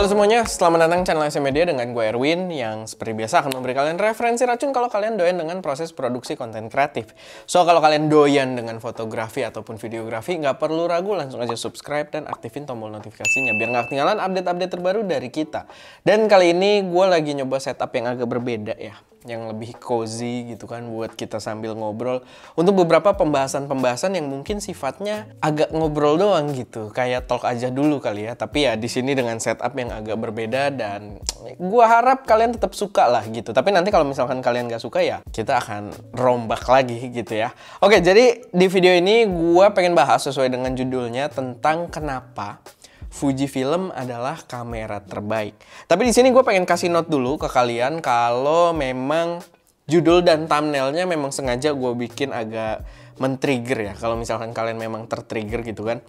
Halo semuanya, selamat datang channel SM Media dengan gue Erwin yang seperti biasa akan memberi kalian referensi racun kalau kalian doyan dengan proses produksi konten kreatif. So, kalau kalian doyan dengan fotografi ataupun videografi, nggak perlu ragu, langsung aja subscribe dan aktifin tombol notifikasinya biar nggak ketinggalan update-update terbaru dari kita. Dan kali ini gue lagi nyoba setup yang agak berbeda ya, yang lebih cozy gitu kan buat kita sambil ngobrol untuk beberapa pembahasan-pembahasan yang mungkin sifatnya agak ngobrol doang gitu, kayak talk aja dulu kali ya. Tapi ya di sini dengan setup yang agak berbeda dan gua harap kalian tetap suka lah gitu. Tapi nanti kalau misalkan kalian gak suka ya kita akan rombak lagi gitu ya. Oke, jadi di video ini gua pengen bahas sesuai dengan judulnya tentang kenapa Fujifilm adalah kamera terbaik. Tapi di sini gue pengen kasih note dulu ke kalian kalau memang judul dan thumbnailnya memang sengaja gue bikin agak men-trigger ya. Kalau misalkan kalian memang tertrigger gitu kan.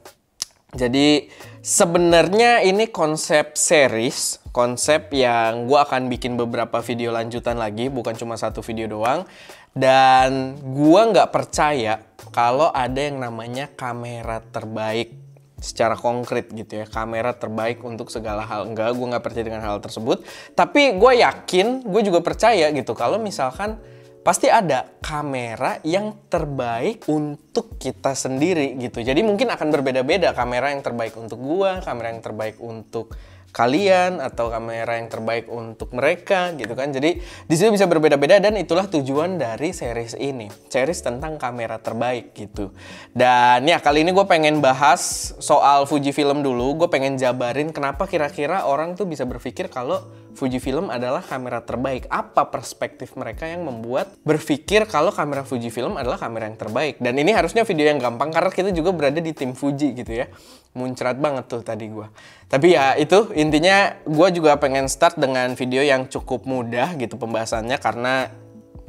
Jadi sebenarnya ini konsep series, konsep yang gue akan bikin beberapa video lanjutan lagi, bukan cuma satu video doang. Dan gue nggak percaya kalau ada yang namanya kamera terbaik secara konkret gitu ya, kamera terbaik untuk segala hal. Enggak, gue nggak percaya dengan hal tersebut. Tapi gue yakin, gue juga percaya gitu kalau misalkan pasti ada kamera yang terbaik untuk kita sendiri gitu. Jadi mungkin akan berbeda-beda kamera yang terbaik untuk gue, kamera yang terbaik untuk kalian, atau kamera yang terbaik untuk mereka gitu kan. Jadi di sini bisa berbeda-beda dan itulah tujuan dari series ini, series tentang kamera terbaik gitu. Dan ya kali ini gue pengen bahas soal Fujifilm dulu. Gue pengen jabarin kenapa kira-kira orang tuh bisa berpikir kalau Fujifilm adalah kamera terbaik. Apa perspektif mereka yang membuat berpikir kalau kamera Fujifilm adalah kamera yang terbaik. Dan ini harusnya video yang gampang karena kita juga berada di tim Fuji gitu ya. Muncrat banget tuh tadi gue. Tapi ya itu intinya gue juga pengen start dengan video yang cukup mudah gitu pembahasannya karena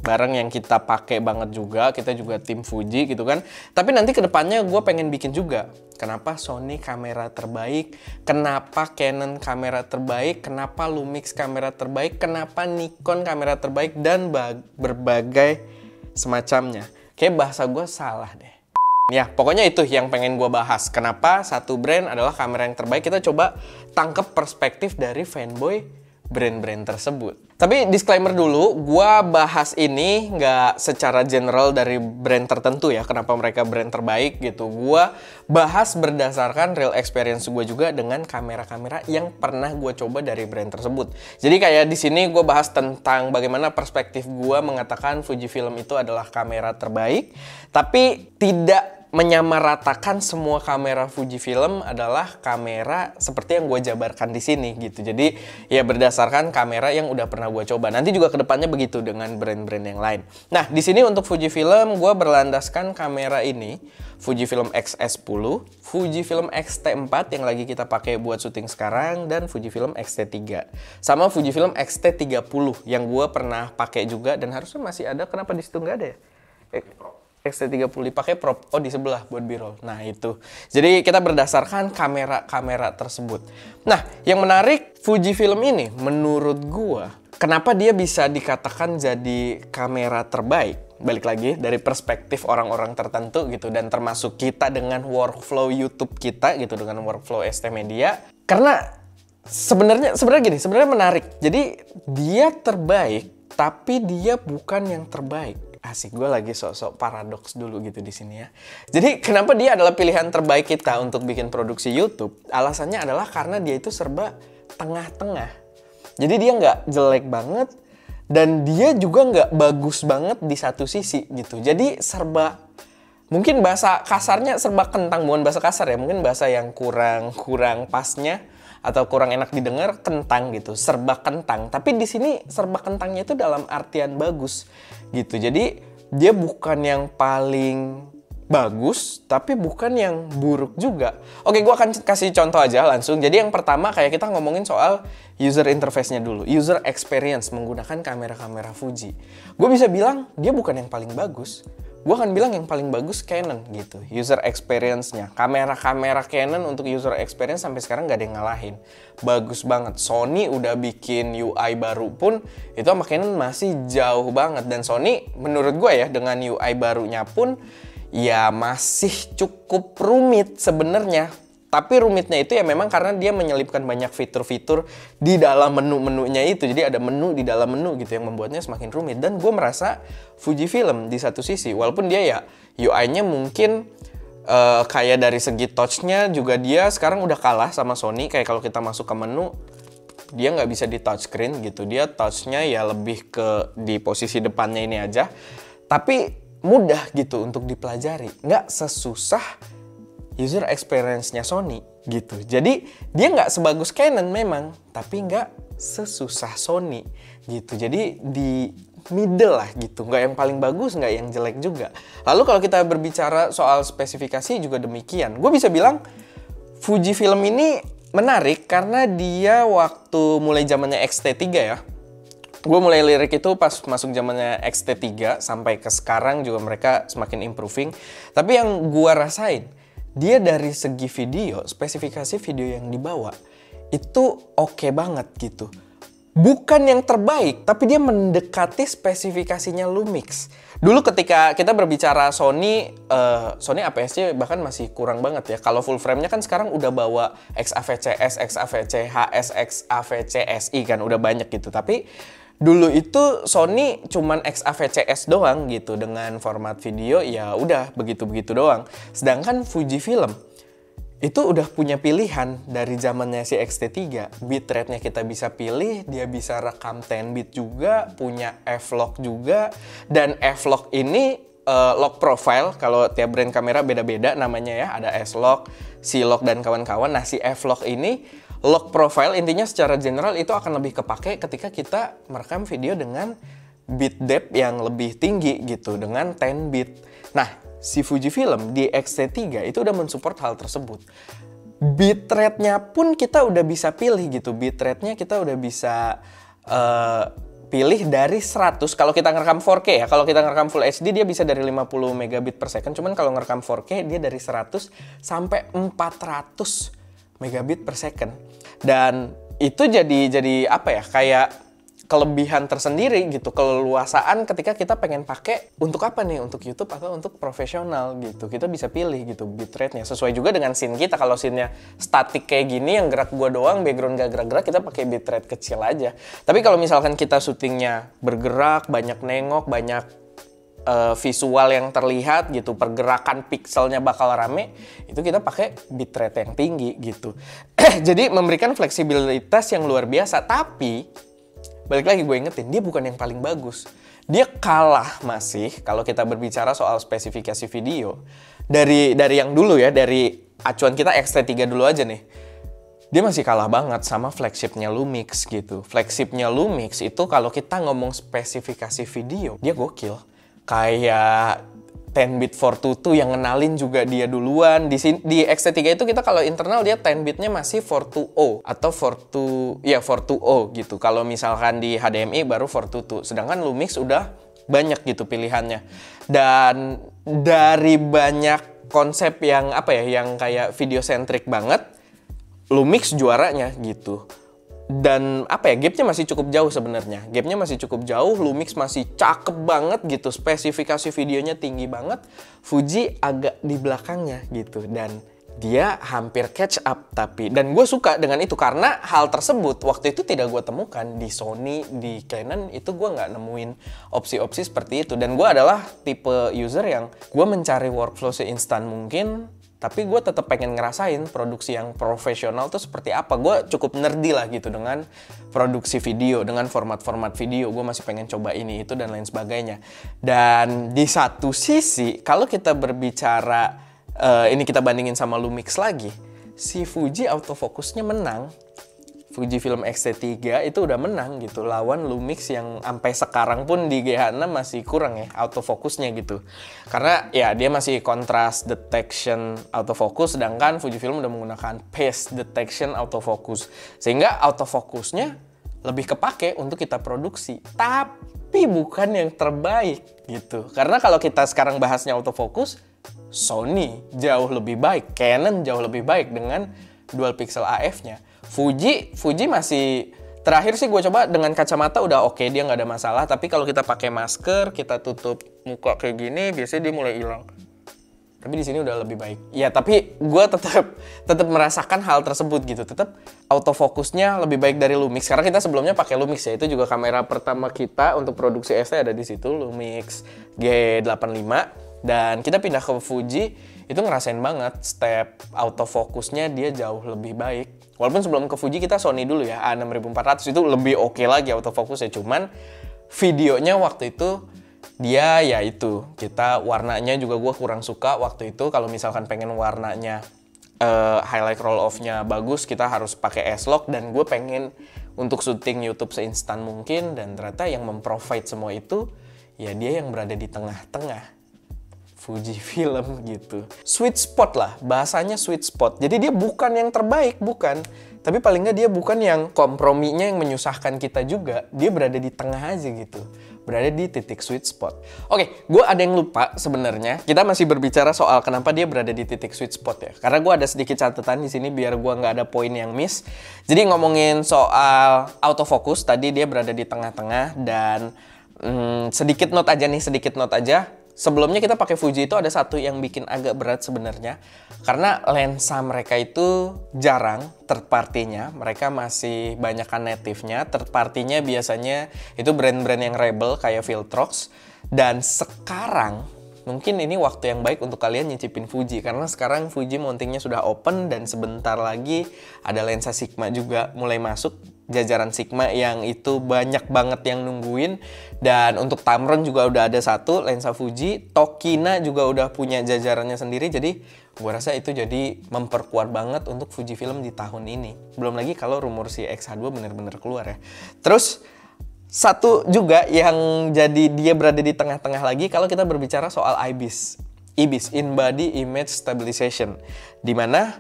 barang yang kita pakai banget juga, kita juga tim Fuji gitu kan. Tapi nanti kedepannya gue pengen bikin juga kenapa Sony kamera terbaik, kenapa Canon kamera terbaik, kenapa Lumix kamera terbaik, kenapa Nikon kamera terbaik, dan berbagai semacamnya. Kayak bahasa gue salah deh. Ya, pokoknya itu yang pengen gue bahas. Kenapa satu brand adalah kamera yang terbaik. Kita coba tangkep perspektif dari fanboy brand-brand tersebut. Tapi disclaimer dulu, gue bahas ini nggak secara general dari brand tertentu ya. Kenapa mereka brand terbaik gitu. Gue bahas berdasarkan real experience gue juga dengan kamera-kamera yang pernah gue coba dari brand tersebut. Jadi kayak di sini gue bahas tentang bagaimana perspektif gue mengatakan Fujifilm itu adalah kamera terbaik. Tapi tidak menyamaratakan semua kamera Fujifilm adalah kamera seperti yang gue jabarkan di sini gitu. Jadi ya berdasarkan kamera yang udah pernah gue coba. Nanti juga kedepannya begitu dengan brand-brand yang lain. Nah di sini untuk Fujifilm gue berlandaskan kamera ini Fujifilm X-S10, Fujifilm X-T4 yang lagi kita pakai buat syuting sekarang, dan Fujifilm X-T3 sama Fujifilm X-T30 yang gue pernah pakai juga dan harusnya masih ada. Kenapa di situ nggak ada ya? X-T30 dipakai prop, oh di sebelah buat B-roll. Nah itu, jadi kita berdasarkan kamera-kamera tersebut. Nah yang menarik Fujifilm ini menurut gua, kenapa dia bisa dikatakan jadi kamera terbaik? Balik lagi dari perspektif orang-orang tertentu gitu, dan termasuk kita dengan workflow YouTube kita gitu, dengan workflow ST Media. Karena sebenarnya gini, sebenarnya menarik. Jadi dia terbaik, tapi dia bukan yang terbaik. Asik, gue lagi sok-sok paradoks dulu gitu di sini ya. Jadi kenapa dia adalah pilihan terbaik kita untuk bikin produksi YouTube? Alasannya adalah karena dia itu serba tengah-tengah. Jadi dia nggak jelek banget dan dia juga nggak bagus banget di satu sisi gitu. Jadi serba, mungkin bahasa kasarnya serba kentang, bukan bahasa kasar ya, mungkin bahasa yang kurang pasnya atau kurang enak didengar, kentang gitu, serba kentang. Tapi di sini serba kentangnya itu dalam artian bagus gitu. Jadi dia bukan yang paling bagus, tapi bukan yang buruk juga. Oke, gue akan kasih contoh aja langsung. Jadi yang pertama kayak kita ngomongin soal user interface-nya dulu, user experience menggunakan kamera-kamera Fuji. Gue bisa bilang dia bukan yang paling bagus. Gue akan bilang yang paling bagus Canon gitu, user experience-nya. Kamera-kamera Canon untuk user experience sampai sekarang gak ada yang ngalahin. Bagus banget. Sony udah bikin UI baru pun, itu sama Canon masih jauh banget. Dan Sony menurut gue ya, dengan UI barunya pun, ya masih cukup rumit sebenarnya. Tapi rumitnya itu ya memang karena dia menyelipkan banyak fitur-fitur di dalam menu-menunya itu. Jadi ada menu di dalam menu gitu yang membuatnya semakin rumit. Dan gue merasa Fujifilm di satu sisi, walaupun dia ya UI-nya mungkin kayak dari segi touch-nya juga dia sekarang udah kalah sama Sony. Kayak kalau kita masuk ke menu, dia nggak bisa di touchscreen gitu. Dia touch-nya ya lebih ke di posisi depannya ini aja. Tapi mudah gitu untuk dipelajari. Nggak sesusah user experience-nya Sony gitu. Jadi dia nggak sebagus Canon memang, tapi nggak sesusah Sony gitu. Jadi di middle lah gitu, nggak yang paling bagus, nggak yang jelek juga. Lalu kalau kita berbicara soal spesifikasi juga demikian. Gue bisa bilang Fujifilm ini menarik karena dia waktu mulai zamannya X-T3 ya. Gue mulai lirik itu pas masuk zamannya X-T3 sampai ke sekarang juga mereka semakin improving. Tapi yang gue rasain, dia dari segi video, spesifikasi video yang dibawa itu oke banget gitu. Bukan yang terbaik, tapi dia mendekati spesifikasinya Lumix. Dulu ketika kita berbicara Sony APS-nya bahkan masih kurang banget ya. Kalau full frame-nya kan sekarang udah bawa XAVCS, XAVCHS, XAVCSI kan udah banyak gitu. Tapi dulu itu Sony cuman XAVCS doang gitu dengan format video ya udah begitu-begitu doang. Sedangkan Fujifilm itu udah punya pilihan dari zamannya si X-T3. Bitrate-nya kita bisa pilih, dia bisa rekam 10 bit juga, punya F-Log juga. Dan F-Log ini log profile, kalau tiap brand kamera beda-beda namanya ya. Ada S-Log, C-Log, dan kawan-kawan. Nah si F-Log ini, log profile intinya secara general itu akan lebih kepake ketika kita merekam video dengan bit depth yang lebih tinggi gitu, dengan 10 bit. Nah, si Fujifilm di X-T3 itu udah mensupport hal tersebut. Bitrate-nya pun kita udah bisa pilih gitu. Bitrate-nya kita udah bisa pilih dari 100. Kalau kita ngerekam 4K ya. Kalau kita ngerekam Full HD dia bisa dari 50 megabit per second. Cuman kalau ngerekam 4K dia dari 100 sampai 400 megabit per second. Dan itu jadi apa ya? Kayak kelebihan tersendiri gitu, keleluasaan ketika kita pengen pakai untuk apa nih, untuk YouTube atau untuk profesional gitu. Kita bisa pilih gitu bitrate-nya sesuai juga dengan scene kita. Kalau scene-nya statik kayak gini yang gerak gua doang, background gak gerak-gerak, kita pakai bitrate kecil aja. Tapi kalau misalkan kita syutingnya bergerak, banyak nengok, banyak visual yang terlihat gitu, pergerakan pixelnya bakal rame, itu kita pakai bitrate yang tinggi gitu. Jadi memberikan fleksibilitas yang luar biasa. Tapi balik lagi gue ingetin, dia bukan yang paling bagus. Dia kalah masih kalau kita berbicara soal spesifikasi video. Dari yang dulu ya, dari acuan kita X-T3 dulu aja nih. Dia masih kalah banget sama flagshipnya Lumix gitu. Flagshipnya Lumix itu kalau kita ngomong spesifikasi video, dia gokil. Kayak 10-bit 422 yang ngenalin juga dia duluan. Di X-T3 itu kita kalau internal dia 10-bitnya masih 420 atau 420 gitu. Kalau misalkan di HDMI baru 422. Sedangkan Lumix udah banyak gitu pilihannya. Dan dari banyak konsep yang apa ya, yang kayak video centric banget, Lumix juaranya gitu. Dan apa ya, gapnya masih cukup jauh sebenarnya. Gapnya masih cukup jauh, Lumix masih cakep banget gitu, spesifikasi videonya tinggi banget. Fuji agak di belakangnya gitu, dan dia hampir catch up tapi. Dan gue suka dengan itu karena hal tersebut waktu itu tidak gue temukan di Sony, di Canon itu gue nggak nemuin opsi-opsi seperti itu. Dan gue adalah tipe user yang gue mencari workflow seinstan mungkin, tapi gue tetap pengen ngerasain produksi yang profesional tuh seperti apa. Gue cukup nerdy lah gitu dengan produksi video, dengan format-format video. Gue masih pengen coba ini, itu, dan lain sebagainya. Dan di satu sisi, kalau kita berbicara, ini kita bandingin sama Lumix lagi, si Fuji autofocusnya menang. Fujifilm X-T3 itu udah menang gitu lawan Lumix yang sampai sekarang pun di GH6 masih kurang ya autofokusnya gitu. Karena ya dia masih contrast detection autofocus, sedangkan Fujifilm udah menggunakan phase detection autofocus. Sehingga autofokusnya lebih kepake untuk kita produksi. Tapi bukan yang terbaik gitu. Karena kalau kita sekarang bahasnya autofocus, Sony jauh lebih baik, Canon jauh lebih baik dengan dual pixel AF-nya. Fuji masih, terakhir sih gue coba dengan kacamata udah oke, dia nggak ada masalah. Tapi kalau kita pakai masker, kita tutup muka kayak gini, biasanya dia mulai hilang. Tapi di sini udah lebih baik. Ya, tapi gue tetap merasakan hal tersebut gitu. Tetap autofokusnya lebih baik dari Lumix. Karena kita sebelumnya pakai Lumix ya. Itu juga kamera pertama kita untuk produksi ST ada di situ, Lumix G85. Dan kita pindah ke Fuji, itu ngerasain banget step autofokusnya dia jauh lebih baik. Walaupun sebelum ke Fuji kita Sony dulu ya, A6400 itu lebih oke lagi autofokusnya. Cuman videonya waktu itu dia ya itu, kita warnanya juga gue kurang suka waktu itu. Kalau misalkan pengen warnanya highlight roll off-nya bagus, kita harus pakai S-Log. Dan gue pengen untuk syuting YouTube seinstan mungkin. Dan ternyata yang memprovide semua itu ya dia yang berada di tengah-tengah, Fujifilm gitu. Sweet spot lah, bahasanya sweet spot. Jadi dia bukan yang terbaik, bukan. Tapi paling nggak dia bukan yang komprominya yang menyusahkan kita juga. Dia berada di tengah aja gitu. Berada di titik sweet spot. Oke, gue ada yang lupa sebenarnya. Kita masih berbicara soal kenapa dia berada di titik sweet spot ya. Karena gue ada sedikit catatan di sini biar gue nggak ada poin yang miss. Jadi ngomongin soal autofocus, tadi dia berada di tengah-tengah dan sedikit note aja. Sebelumnya kita pakai Fuji itu ada satu yang bikin agak berat sebenarnya. Karena lensa mereka itu jarang third party-nya. Mereka masih banyakkan native-nya. Third party-nya biasanya itu brand-brand yang rebel kayak Viltrox. Dan sekarang mungkin ini waktu yang baik untuk kalian nyicipin Fuji. Karena sekarang Fuji mountingnya sudah open dan sebentar lagi ada lensa Sigma juga mulai masuk. Jajaran Sigma yang itu banyak banget yang nungguin. Dan untuk Tamron juga udah ada satu lensa Fuji. Tokina juga udah punya jajarannya sendiri. Jadi gue rasa itu jadi memperkuat banget untuk Fujifilm di tahun ini. Belum lagi kalau rumor si X-H2 bener-bener keluar ya. Terus satu juga yang jadi dia berada di tengah-tengah lagi kalau kita berbicara soal IBIS. IBIS, In-Body Image Stabilization. Dimana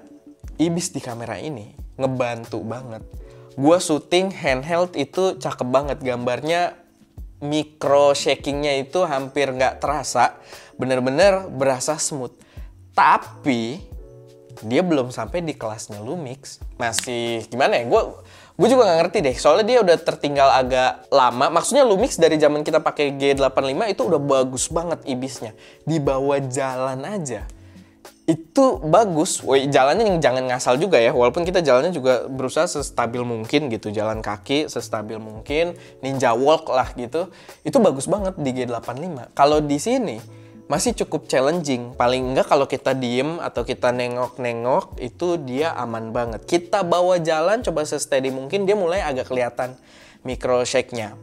IBIS di kamera ini ngebantu banget. Gue syuting handheld itu cakep banget. Gambarnya micro shakingnya itu hampir nggak terasa. Bener-bener berasa smooth. Tapi dia belum sampai di kelasnya Lumix. Masih gimana ya? Gue juga nggak ngerti deh. Soalnya dia udah tertinggal agak lama. Maksudnya Lumix dari zaman kita pakai G85 itu udah bagus banget IBIS-nya. Dibawa jalan aja itu bagus. Woy, jalannya yang jangan ngasal juga ya. Walaupun kita jalannya juga berusaha sestabil mungkin gitu. Jalan kaki sestabil mungkin. Ninja walk lah gitu. Itu bagus banget di G85. Kalau di sini masih cukup challenging. Paling enggak kalau kita diem atau kita nengok-nengok itu dia aman banget. Kita bawa jalan coba se-steady mungkin dia mulai agak kelihatan micro shake-nya.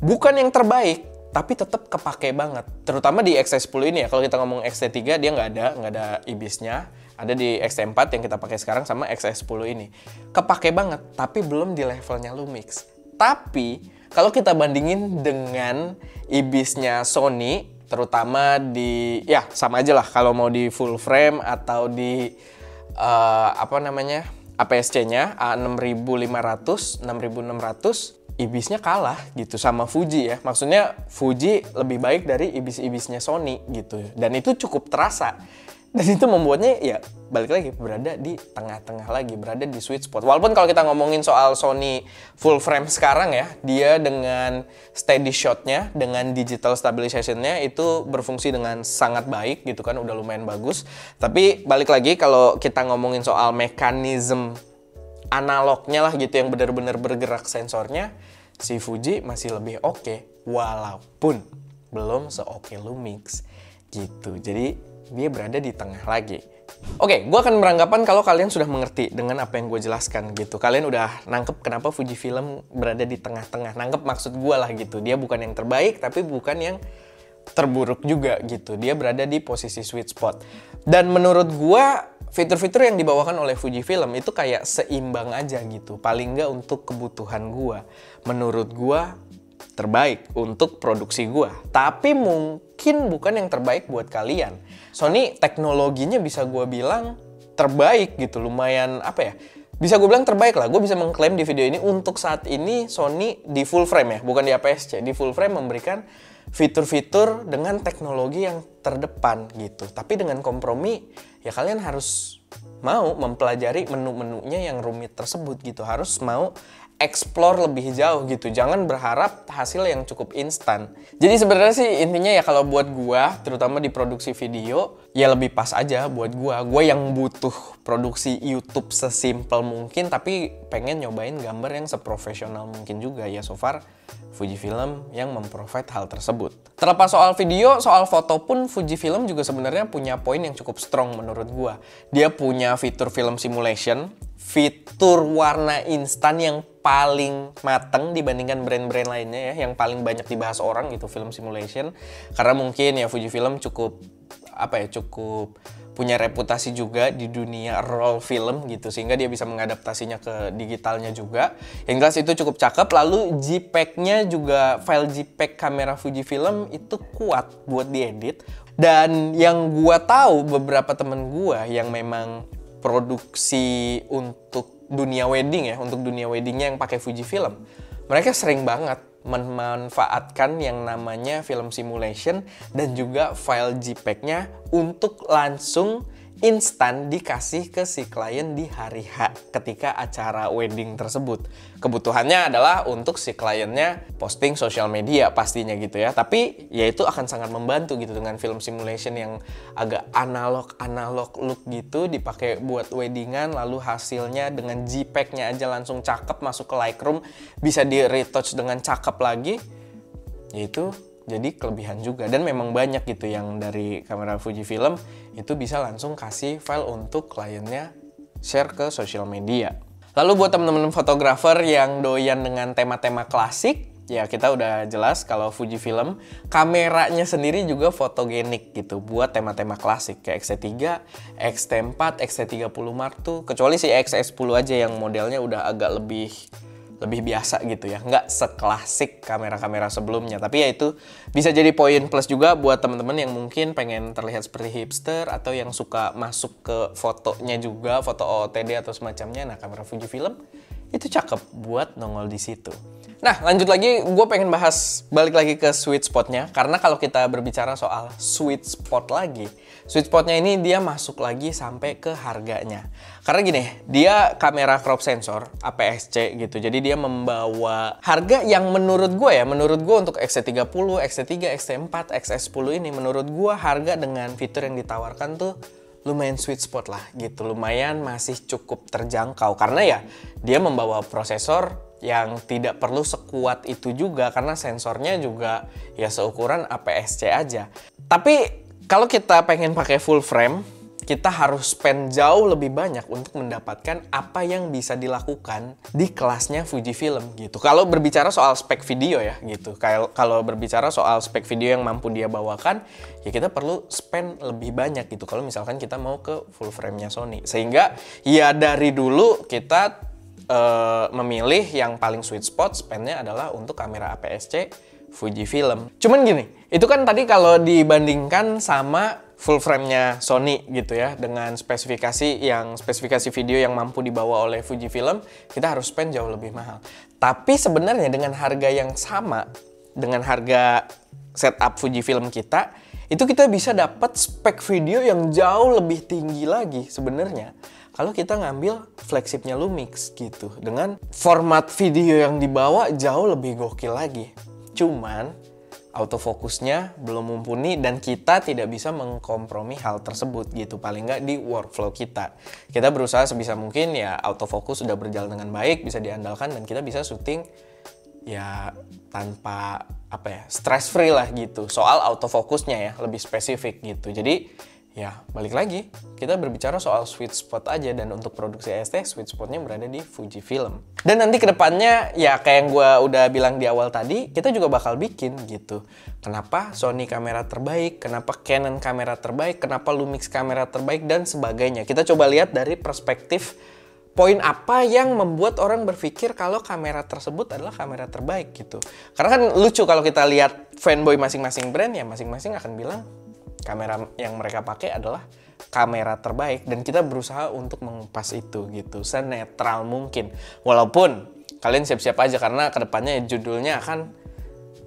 Bukan yang terbaik, tapi tetap kepake banget. Terutama di X-T10 ini ya. Kalau kita ngomong X-T3 dia nggak ada IBIS-nya. Ada di X-T4 yang kita pakai sekarang sama X-T10 ini. Kepake banget, tapi belum di levelnya Lumix. Tapi kalau kita bandingin dengan IBIS-nya Sony, terutama di ya sama aja lah kalau mau di full frame atau di APS-C-nya A6500, 6600 IBIS-nya kalah gitu sama Fuji ya. Maksudnya Fuji lebih baik dari IBIS-IBIS-nya Sony gitu. Dan itu cukup terasa. Dan itu membuatnya ya balik lagi berada di tengah-tengah lagi, berada di sweet spot. Walaupun kalau kita ngomongin soal Sony full frame sekarang ya, dia dengan steady shot-nya, dengan digital stabilization-nya itu berfungsi dengan sangat baik gitu kan, udah lumayan bagus. Tapi balik lagi kalau kita ngomongin soal mekanisme analognya lah gitu yang benar-benar bergerak sensornya, si Fuji masih lebih oke, walaupun belum se-oke Lumix gitu. Jadi dia berada di tengah lagi. Oke, gue akan beranggapan kalau kalian sudah mengerti dengan apa yang gue jelaskan gitu. Kalian udah nangkep kenapa Fujifilm berada di tengah-tengah. Nangkep maksud gue lah gitu. Dia bukan yang terbaik, tapi bukan yang terburuk juga gitu. Dia berada di posisi sweet spot. Dan menurut gue, fitur-fitur yang dibawakan oleh Fujifilm itu kayak seimbang aja gitu. Paling nggak untuk kebutuhan gue. Menurut gue, terbaik untuk produksi gue. Tapi mungkin bukan yang terbaik buat kalian. Sony teknologinya bisa gue bilang terbaik gitu. Lumayan apa ya, bisa gue bilang terbaik lah. Gue bisa mengklaim di video ini untuk saat ini Sony di full frame ya, bukan di APS-C. Di full frame memberikan fitur-fitur dengan teknologi yang terdepan gitu. Tapi dengan kompromi ya kalian harus mau mempelajari menu-menunya yang rumit tersebut gitu. Harus mau explore lebih jauh gitu. Jangan berharap hasil yang cukup instan. Jadi sebenarnya sih intinya ya kalau buat gua, terutama di produksi video, ya lebih pas aja buat gua. Gua yang butuh produksi YouTube sesimpel mungkin, tapi pengen nyobain gambar yang seprofesional mungkin juga. Ya so far Fujifilm yang memprovide hal tersebut. Terlepas soal video, soal foto pun Fujifilm juga sebenarnya punya poin yang cukup strong menurut gua. Dia punya fitur film simulation, fitur warna instan yang paling mateng dibandingkan brand-brand lainnya ya, yang paling banyak dibahas orang gitu film simulation. Karena mungkin ya Fujifilm cukup punya reputasi juga di dunia raw film gitu, sehingga dia bisa mengadaptasinya ke digitalnya juga. Yang jelas itu cukup cakep. Lalu JPEG-nya juga, file JPEG kamera Fujifilm itu kuat buat diedit. Dan yang gua tahu beberapa temen gua yang memang produksi untuk dunia wedding ya, untuk dunia weddingnya yang pakai Fujifilm, mereka sering banget memanfaatkan yang namanya film simulation dan juga file JPEG-nya untuk langsung instan dikasih ke si klien di hari H ketika acara wedding tersebut. Kebutuhannya adalah untuk si kliennya posting sosial media pastinya gitu ya. Tapi ya itu akan sangat membantu gitu dengan film simulation yang agak analog look gitu, dipakai buat weddingan, lalu hasilnya dengan JPEG-nya aja langsung cakep masuk ke Lightroom, bisa di retouch dengan cakep lagi. Yaitu jadi kelebihan juga, dan memang banyak gitu yang dari kamera Fujifilm itu bisa langsung kasih file untuk kliennya share ke sosial media. Lalu buat teman-teman fotografer yang doyan dengan tema-tema klasik, ya kita udah jelas kalau Fujifilm kameranya sendiri juga fotogenik gitu buat tema-tema klasik kayak X-T3, X-T4, X-T30 Mark II, kecuali si X-S10 aja yang modelnya udah agak lebih biasa gitu ya, nggak seklasik kamera-kamera sebelumnya. Tapi ya itu bisa jadi poin plus juga buat teman-teman yang mungkin pengen terlihat seperti hipster atau yang suka masuk ke fotonya juga, foto OOTD atau semacamnya. Nah, kamera Fujifilm itu cakep buat nongol di situ. Nah, lanjut lagi, gue pengen balik lagi ke sweet spotnya, karena kalau kita berbicara soal sweet spot lagi, sweet spotnya ini dia masuk lagi sampai ke harganya. Karena gini, dia kamera crop sensor APS-C gitu, jadi dia membawa harga yang menurut gue untuk X-T30, X-T3, X-T4, X-S10 ini, menurut gue harga dengan fitur yang ditawarkan tuh lumayan sweet spot lah gitu, lumayan masih cukup terjangkau, karena ya dia membawa prosesor yang tidak perlu sekuat itu juga, karena sensornya juga ya seukuran APS-C aja. Tapi kalau kita pengen pakai full frame, kita harus spend jauh lebih banyak untuk mendapatkan apa yang bisa dilakukan di kelasnya Fujifilm gitu. Kalau berbicara soal spek video ya gitu. Kalau berbicara soal spek video yang mampu dia bawakan, ya kita perlu spend lebih banyak gitu kalau misalkan kita mau ke full frame-nya Sony. Sehingga ya dari dulu kita memilih yang paling sweet spot spendnya adalah untuk kamera APS-C Fujifilm. Cuman gini, itu kan tadi kalau dibandingkan sama full frame-nya Sony gitu ya, dengan spesifikasi video yang mampu dibawa oleh Fujifilm, kita harus spend jauh lebih mahal. Tapi sebenarnya dengan harga yang sama, dengan harga setup Fujifilm kita, itu kita bisa dapat spek video yang jauh lebih tinggi lagi sebenarnya. Kalau kita ngambil flagshipnya Lumix gitu, dengan format video yang dibawa jauh lebih gokil lagi. Cuman autofokusnya belum mumpuni dan kita tidak bisa mengkompromi hal tersebut gitu, paling nggak di workflow kita. Kita berusaha sebisa mungkin ya autofokus sudah berjalan dengan baik, bisa diandalkan, dan kita bisa syuting ya tanpa stress free lah gitu. Soal autofokusnya ya lebih spesifik gitu. Jadi ya, balik lagi, kita berbicara soal sweet spot aja, dan untuk produksi AST, sweet spotnya berada di Fujifilm. Dan nanti kedepannya, ya kayak yang gue udah bilang di awal tadi, kita juga bakal bikin gitu. Kenapa Sony kamera terbaik, kenapa Canon kamera terbaik, kenapa Lumix kamera terbaik, dan sebagainya. Kita coba lihat dari perspektif poin apa yang membuat orang berpikir kalau kamera tersebut adalah kamera terbaik gitu. Karena kan lucu kalau kita lihat fanboy masing-masing brand, ya masing-masing akan bilang kamera yang mereka pakai adalah kamera terbaik, dan kita berusaha untuk mengupas itu gitu, senetral mungkin. Walaupun kalian siap-siap aja karena kedepannya judulnya akan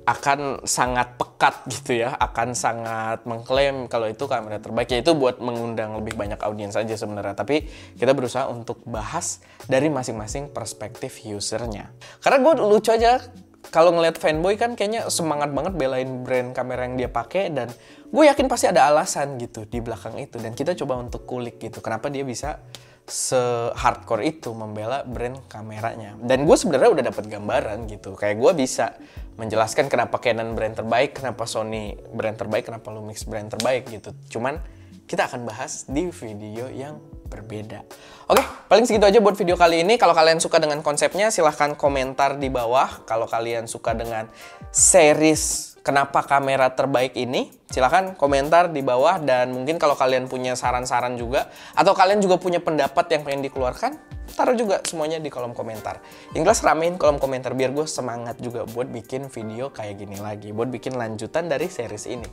akan sangat pekat gitu ya, akan sangat mengklaim kalau itu kamera terbaik. Ya itu buat mengundang lebih banyak audiens aja sebenarnya. Tapi kita berusaha untuk bahas dari masing-masing perspektif usernya. Karena gue lucu aja kalau ngeliat fanboy kan kayaknya semangat banget belain brand kamera yang dia pakai, dan gue yakin pasti ada alasan gitu di belakang itu. Dan kita coba untuk kulik gitu, kenapa dia bisa se-hardcore itu membela brand kameranya. Dan gue sebenarnya udah dapat gambaran gitu. Kayak gue bisa menjelaskan kenapa Canon brand terbaik, kenapa Sony brand terbaik, kenapa Lumix brand terbaik gitu. Cuman kita akan bahas di video yang berbeda. Oke, paling segitu aja buat video kali ini. Kalau kalian suka dengan konsepnya, silahkan komentar di bawah. Kalau kalian suka dengan series kenapa kamera terbaik ini, silahkan komentar di bawah. Dan mungkin kalau kalian punya saran-saran juga, atau kalian juga punya pendapat yang pengen dikeluarkan, taruh juga semuanya di kolom komentar. Yang jelas ramein kolom komentar biar gue semangat juga buat bikin video kayak gini lagi, buat bikin lanjutan dari series ini.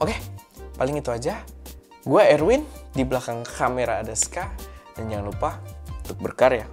Oke, paling itu aja. Gue Erwin, di belakang kamera ada Ska, dan jangan lupa untuk berkarya.